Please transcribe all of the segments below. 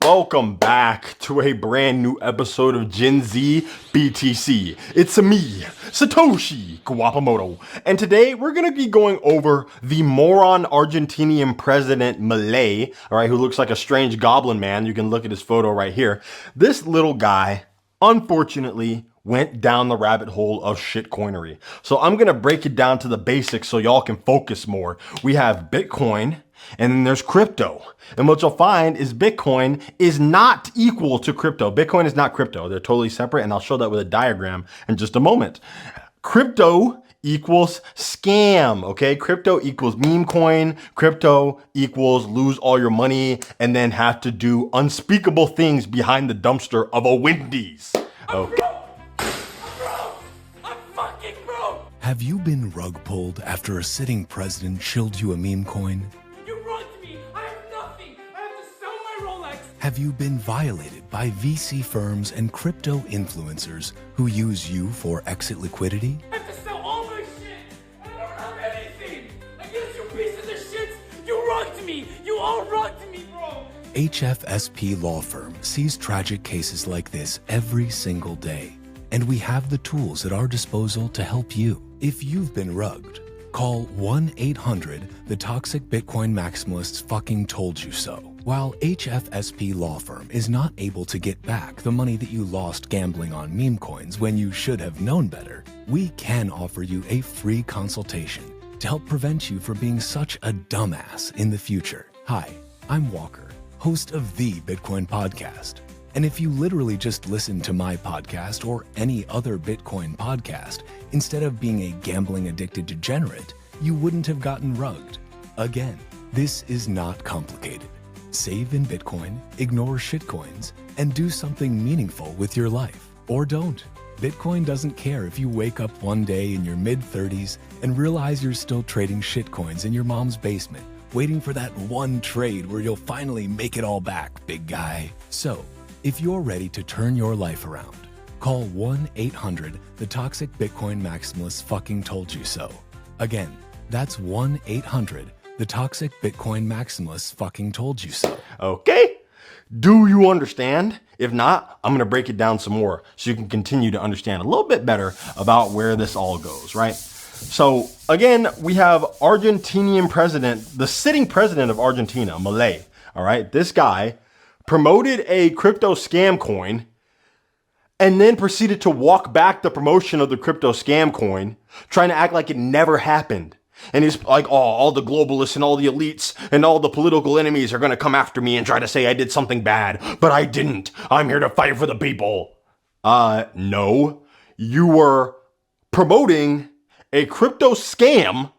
welcome back to a brand new episode of Gen Z BTC. It's me, Satoshi Kawapamoto, and today we're going to be going over the moron Argentinian president Milei, alright, who looks like a strange goblin man. You can look at his photo right here. This little guy, unfortunately, went down the rabbit hole of shitcoinery. So I'm going to break it down to the basics so y'all can focus more. We have Bitcoin, and then there's crypto. And what you'll find is Bitcoin is not equal to crypto. Bitcoin is not crypto. They're totally separate, and I'll show that with a diagram in just a moment. Crypto equals scam, okay? Crypto equals meme coin. Crypto equals lose all your money and then have to do unspeakable things behind the dumpster of a Wendy's. Okay. Have you been rug pulled after a sitting president shilled you a meme coin? You rugged me! I have nothing! I have to sell my Rolex! Have you been violated by VC firms and crypto influencers who use you for exit liquidity? I have to sell all my shit! I don't have anything! I guess you pieces of shit! You rugged me! You all rugged me, bro! HFSP Law Firm sees tragic cases like this every single day, and we have the tools at our disposal to help you. If you've been rugged, call 1-800-THE-TOXIC-BITCOIN MAXIMALISTS fucking told you so. While HFSP Law Firm is not able to get back the money that you lost gambling on meme coins when you should have known better, we can offer you a free consultation to help prevent you from being such a dumbass in the future. Hi, I'm Walker, host of the Bitcoin Podcast. And if you literally just listen to my podcast or any other Bitcoin podcast, instead of being a gambling addicted degenerate, you wouldn't have gotten rugged. Again, this is not complicated. Save in Bitcoin, ignore shitcoins, and do something meaningful with your life. Or don't. Bitcoin doesn't care if you wake up one day in your mid-30s and realize you're still trading shitcoins in your mom's basement, waiting for that one trade where you'll finally make it all back, big guy. So, if you're ready to turn your life around, call 1-800-THE-TOXIC-BITCOIN MAXIMALISTS fucking told you so. Again, that's 1-800-THE-TOXIC-BITCOIN MAXIMALISTS fucking told you so. Okay? Do you understand? If not, I'm going to break it down some more so you can continue to understand a little bit better about where this all goes, right? So again, we have Argentinian president, the sitting president of Argentina, Milei, all right? This guy promoted a crypto scam coin and then proceeded to walk back the promotion of the crypto scam coin, trying to act like it never happened. And he's like, oh, all the globalists and all the elites and all the political enemies are going to come after me and try to say I did something bad, but I didn't. I'm here to fight for the people. No, you were promoting a crypto scam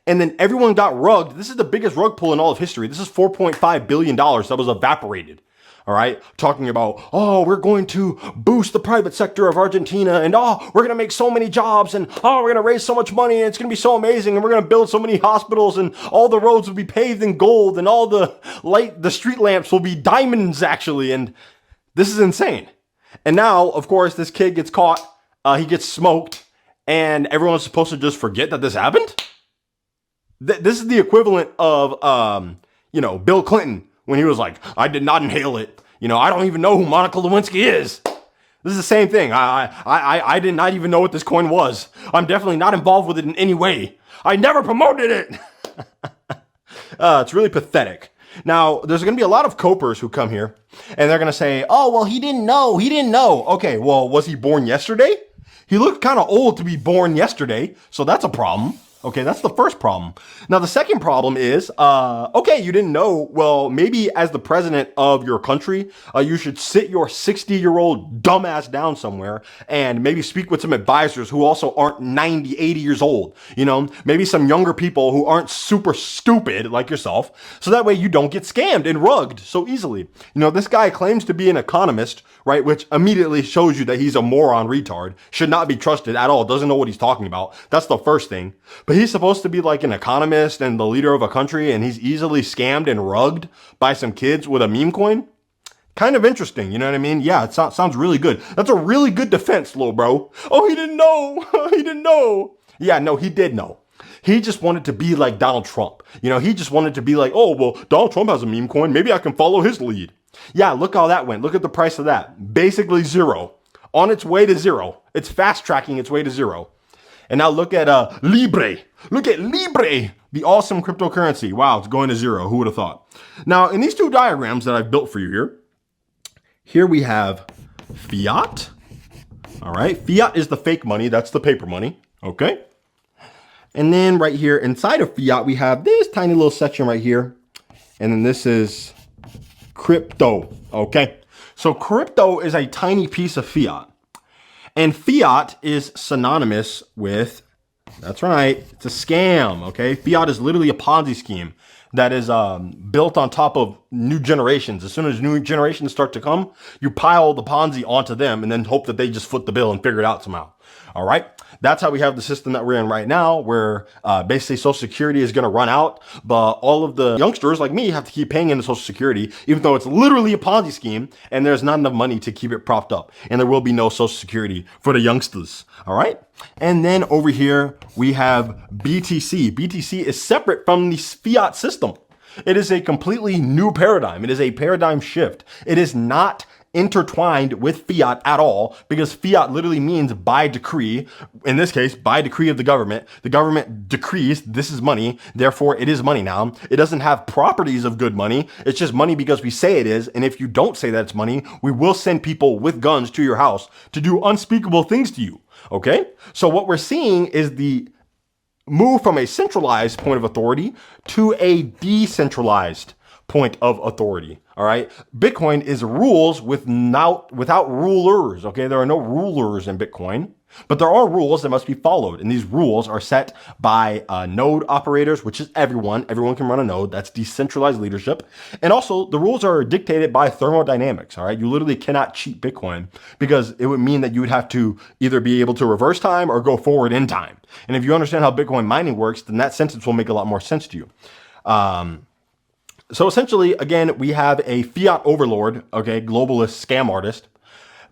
and then everyone got rugged. This is the biggest rug pull in all of history. This is $4.5 billion that was evaporated. All right. Talking about, oh, we're going to boost the private sector of Argentina and, oh, we're going to make so many jobs and, oh, we're going to raise so much money and it's going to be so amazing and we're going to build so many hospitals and all the roads will be paved in gold and all the street lamps will be diamonds actually. And this is insane. And now, of course, this kid gets caught. He gets smoked and everyone's supposed to just forget that this happened. This is the equivalent of, Bill Clinton when he was like, I did not inhale it. I don't even know who Monica Lewinsky is. This is the same thing. I did not even know what this coin was. I'm definitely not involved with it in any way. I never promoted it. It's really pathetic. Now, there's going to be a lot of copers who come here and they're going to say, oh, well, he didn't know. He didn't know. Okay, well, was he born yesterday? He looked kind of old to be born yesterday. So that's a problem. Okay, that's the first problem. Now, the second problem is, okay, you didn't know. Well, maybe as the president of your country, you should sit your 60-year-old dumbass down somewhere and maybe speak with some advisors who also aren't 90, 80 years old. Maybe some younger people who aren't super stupid like yourself. So that way you don't get scammed and rugged so easily. This guy claims to be an economist, right? Which immediately shows you that he's a moron retard, should not be trusted at all, doesn't know what he's talking about. That's the first thing. But he's supposed to be like an economist and the leader of a country, and he's easily scammed and rugged by some kids with a meme coin. Kind of interesting, you know what I mean? Yeah, it sounds really good. That's a really good defense, little bro. Oh, he didn't know. He didn't know. Yeah, no, he did know. He just wanted to be like Donald Trump. He just wanted to be like, oh, well, Donald Trump has a meme coin. Maybe I can follow his lead. Yeah, look how that went. Look at the price of that. Basically zero. On its way to zero. It's fast tracking its way to zero. And now look at LIBRA. Look at LIBRA, the awesome cryptocurrency. Wow, it's going to zero. Who would have thought? Now, in these two diagrams that I've built for you here we have fiat. All right, fiat is the fake money. That's the paper money. Okay. And then right here inside of fiat, we have this tiny little section right here. And then this is crypto. Okay. So crypto is a tiny piece of fiat. And fiat is synonymous with, that's right, it's a scam, okay? Fiat is literally a Ponzi scheme that is built on top of new generations. As soon as new generations start to come, you pile the Ponzi onto them and then hope that they just foot the bill and figure it out somehow, all right? That's how we have the system that we're in right now, where basically Social Security is going to run out, but all of the youngsters like me have to keep paying into Social Security, even though it's literally a Ponzi scheme and there's not enough money to keep it propped up. And there will be no Social Security for the youngsters. All right. And then over here, we have BTC. BTC is separate from the fiat system. It is a completely new paradigm. It is a paradigm shift. It is not intertwined with fiat at all, because fiat literally means by decree. In this case, by decree of the government. The government decrees this is money, therefore it is money now. It doesn't have properties of good money. It's just money because we say it is. And if you don't say that it's money, we will send people with guns to your house to do unspeakable things to you. Okay? So what we're seeing is the move from a centralized point of authority to a decentralized point of authority. All right. Bitcoin is rules without rulers. Okay. There are no rulers in Bitcoin, but there are rules that must be followed. And these rules are set by node operators, which is everyone. Everyone can run a node. That's decentralized leadership. And also the rules are dictated by thermodynamics. All right. You literally cannot cheat Bitcoin, because it would mean that you would have to either be able to reverse time or go forward in time. And if you understand how Bitcoin mining works, then that sentence will make a lot more sense to you. So essentially, again, we have a fiat overlord, okay, globalist scam artist,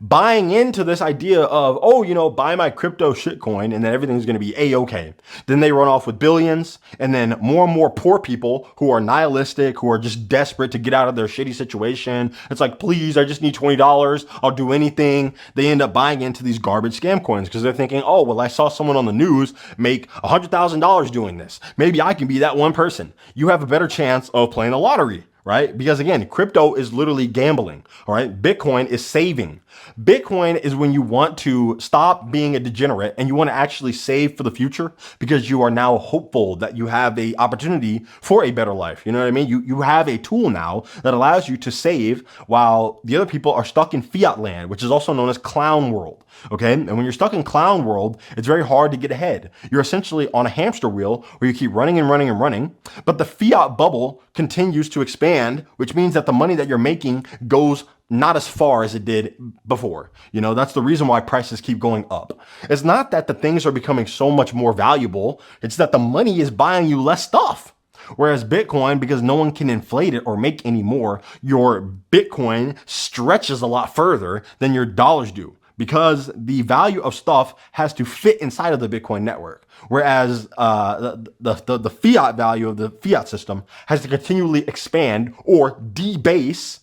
buying into this idea of, oh, you know, buy my crypto shitcoin and then everything's going to be A-okay. Then they run off with billions, and then more and more poor people who are nihilistic, who are just desperate to get out of their shitty situation. It's like, please, I just need $20. I'll do anything. They end up buying into these garbage scam coins because they're thinking, oh, well, I saw someone on the news make $100,000 doing this. Maybe I can be that one person. You have a better chance of playing the lottery. Right? Because again, crypto is literally gambling. All right. Bitcoin is saving. Bitcoin is when you want to stop being a degenerate and you want to actually save for the future, because you are now hopeful that you have a opportunity for a better life. You know what I mean? You have a tool now that allows you to save while the other people are stuck in fiat land, which is also known as clown world. Okay. And when you're stuck in clown world, it's very hard to get ahead. You're essentially on a hamster wheel where you keep running and running and running, but the fiat bubble continues to expand, which means that the money that you're making goes not as far as it did before. You know, that's the reason why prices keep going up. It's not that the things are becoming so much more valuable. It's that the money is buying you less stuff. Whereas Bitcoin, because no one can inflate it or make any more, your Bitcoin stretches a lot further than your dollars do, because the value of stuff has to fit inside of the Bitcoin network. Whereas the fiat value of the fiat system has to continually expand or debase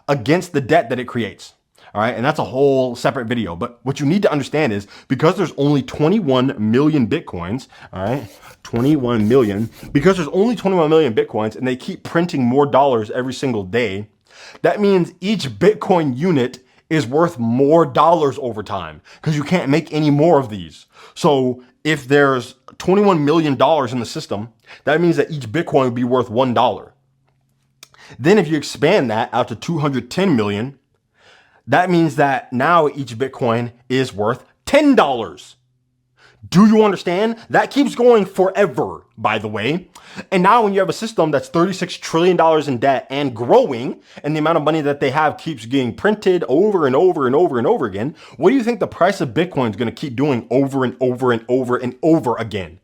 against the debt that it creates. All right. And that's a whole separate video. But what you need to understand is, because there's only 21 million Bitcoins, all right, 21 million, because there's only 21 million Bitcoins and they keep printing more dollars every single day, that means each Bitcoin unit is worth more dollars over time, because you can't make any more of these. So if there's $21 million in the system, that means that each Bitcoin would be worth $1. Then if you expand that out to 210 million, that means that now each Bitcoin is worth $10. Do you understand? That keeps going forever, by the way. And now when you have a system that's $36 trillion in debt and growing, and the amount of money that they have keeps getting printed over and over and over and over again, what do you think the price of Bitcoin is going to keep doing over and over and over and over again?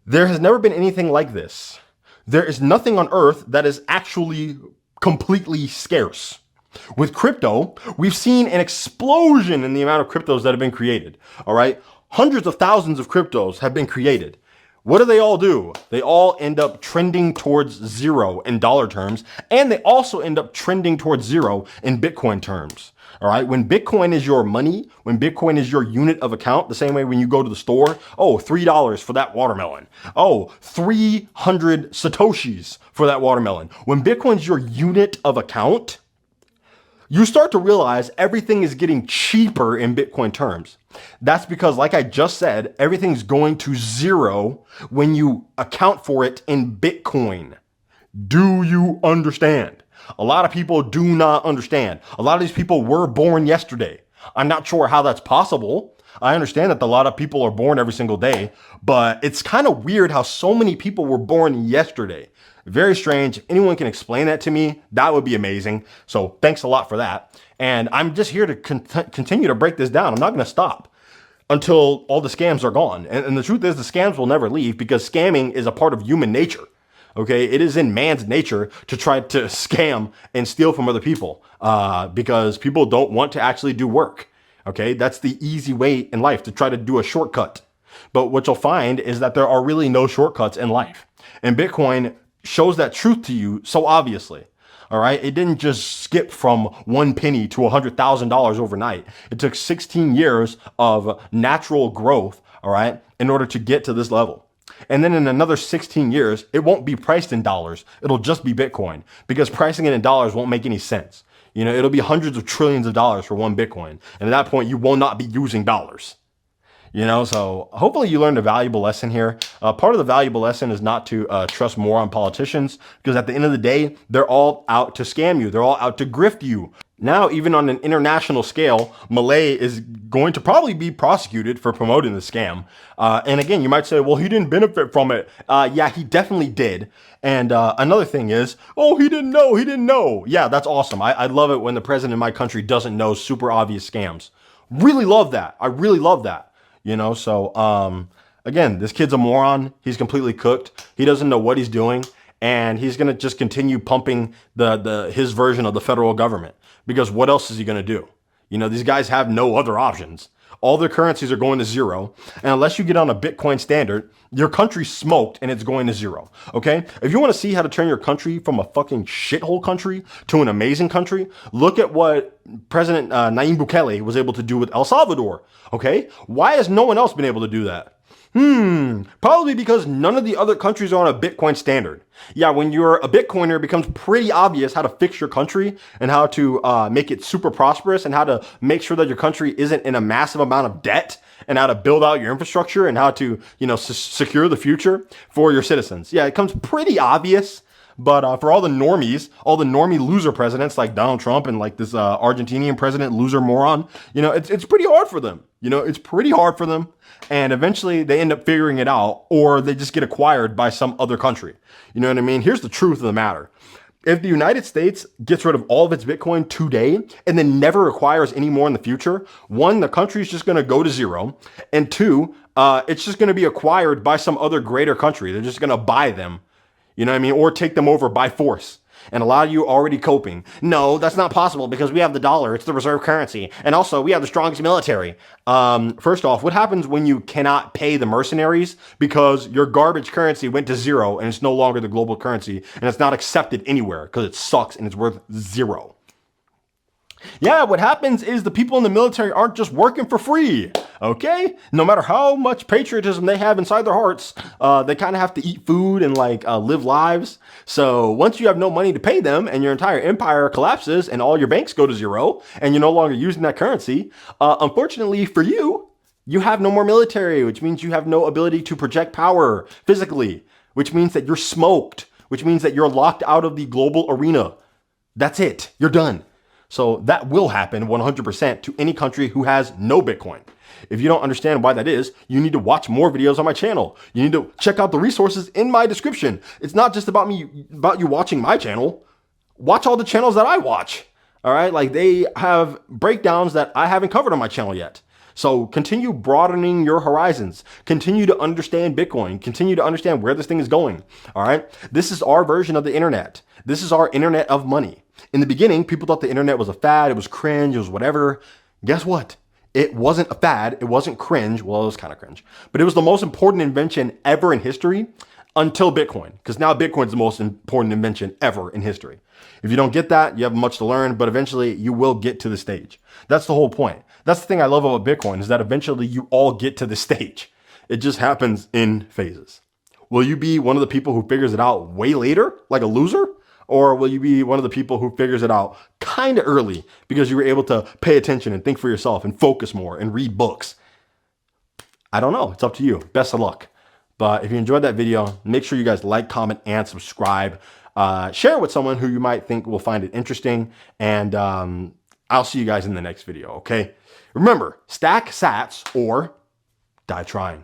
There has never been anything like this. There is nothing on earth that is actually completely scarce. With crypto, we've seen an explosion in the amount of cryptos that have been created. All right. Hundreds of thousands of cryptos have been created. What do? They all end up trending towards zero in dollar terms, and they also end up trending towards zero in Bitcoin terms. All right. When Bitcoin is your money, when Bitcoin is your unit of account, the same way when you go to the store, oh, $3 for that watermelon. Oh, 300 Satoshis for that watermelon. When Bitcoin's your unit of account, you start to realize everything is getting cheaper in Bitcoin terms. That's because, like I just said, everything's going to zero when you account for it in Bitcoin. Do you understand? A lot of people do not understand. A lot of these people were born yesterday. I'm not sure how that's possible. I understand that a lot of people are born every single day, but it's kind of weird how so many people were born yesterday. Very strange. If anyone can explain that to me, that would be amazing. So thanks a lot for that. And I'm just here to continue to break this down. I'm not going to stop until all the scams are gone. And the truth is the scams will never leave because scamming is a part of human nature. Okay, it is in man's nature to try to scam and steal from other people because people don't want to actually do work. Okay, that's the easy way in life, to try to do a shortcut. But what you'll find is that there are really no shortcuts in life. And Bitcoin shows that truth to you so obviously. All right, it didn't just skip from 1 penny to $100,000 overnight. It took 16 years of natural growth, all right, in order to get to this level. And then in another 16 years, it won't be priced in dollars. It'll just be Bitcoin, because pricing it in dollars won't make any sense. You know, it'll be hundreds of trillions of dollars for one Bitcoin. And at that point, you will not be using dollars. You know, so hopefully you learned a valuable lesson here. Part of the valuable lesson is not to trust more on politicians, because at the end of the day, they're all out to scam you. They're all out to grift you. Now, even on an international scale, Malay is going to probably be prosecuted for promoting the scam. And again, you might say, well, he didn't benefit from it. Yeah, he definitely did. And another thing is, oh, he didn't know. Yeah, that's awesome. I love it when the president of my country doesn't know super obvious scams. Really love that. I really love that. You know, so again, this kid's a moron. He's completely cooked. He doesn't know what he's doing. And he's going to just continue pumping his version of the federal government. Because what else is he going to do? You know, these guys have no other options. All their currencies are going to zero. And unless you get on a Bitcoin standard, your country's smoked and it's going to zero. Okay? If you want to see how to turn your country from a fucking shithole country to an amazing country, look at what President Nayib Bukele was able to do with El Salvador. Okay? Why has no one else been able to do that? Probably because none of the other countries are on a Bitcoin standard. Yeah, when you're a Bitcoiner, it becomes pretty obvious how to fix your country and how to make it super prosperous and how to make sure that your country isn't in a massive amount of debt and how to build out your infrastructure and how to, you know, secure the future for your citizens. Yeah, it becomes pretty obvious. But for all the normie loser presidents like Donald Trump and like this Argentinian president loser moron, you know, it's pretty hard for them. You know, it's pretty hard for them. And eventually they end up figuring it out, or they just get acquired by some other country. You know what I mean? Here's the truth of the matter. If the United States gets rid of all of its Bitcoin today and then never acquires any more in the future, one, the country's just going to go to zero. And two, it's just going to be acquired by some other greater country. They're just going to buy them. You know what I mean? Or take them over by force. And a lot of you are already coping. No, that's not possible because we have the dollar. It's the reserve currency. And also we have the strongest military. First off, what happens when you cannot pay the mercenaries because your garbage currency went to zero and it's no longer the global currency and it's not accepted anywhere because it sucks and it's worth zero? Yeah, what happens is the people in the military aren't just working for free, okay? No matter how much patriotism they have inside their hearts, they kind of have to eat food and live lives. So once you have no money to pay them and your entire empire collapses and all your banks go to zero and you're no longer using that currency, unfortunately for you, you have no more military, which means you have no ability to project power physically, which means that you're smoked, which means that you're locked out of the global arena. That's it. You're done. So that will happen 100% to any country who has no Bitcoin. If you don't understand why that is, you need to watch more videos on my channel. You need to check out the resources in my description. It's not just about you watching my channel. Watch all the channels that I watch. All right. Like, they have breakdowns that I haven't covered on my channel yet. So continue broadening your horizons. Continue to understand Bitcoin. Continue to understand where this thing is going. All right. This is our version of the internet. This is our internet of money. In the beginning, people thought the internet was a fad. It was cringe. It was whatever. Guess what? It wasn't a fad. It wasn't cringe. Well, it was kind of cringe, but it was the most important invention ever in history until Bitcoin, because now Bitcoin is the most important invention ever in history. If you don't get that, you have much to learn, but eventually you will get to the stage. That's the whole point. That's the thing I love about Bitcoin, is that eventually you all get to the stage. It just happens in phases. Will you be one of the people who figures it out way later, like a loser? Or will you be one of the people who figures it out kind of early because you were able to pay attention and think for yourself and focus more and read books? I don't know. It's up to you. Best of luck. But if you enjoyed that video, make sure you guys like, comment, and subscribe. Share it with someone who you might think will find it interesting. And I'll see you guys in the next video, okay? Remember, stack sats or die trying.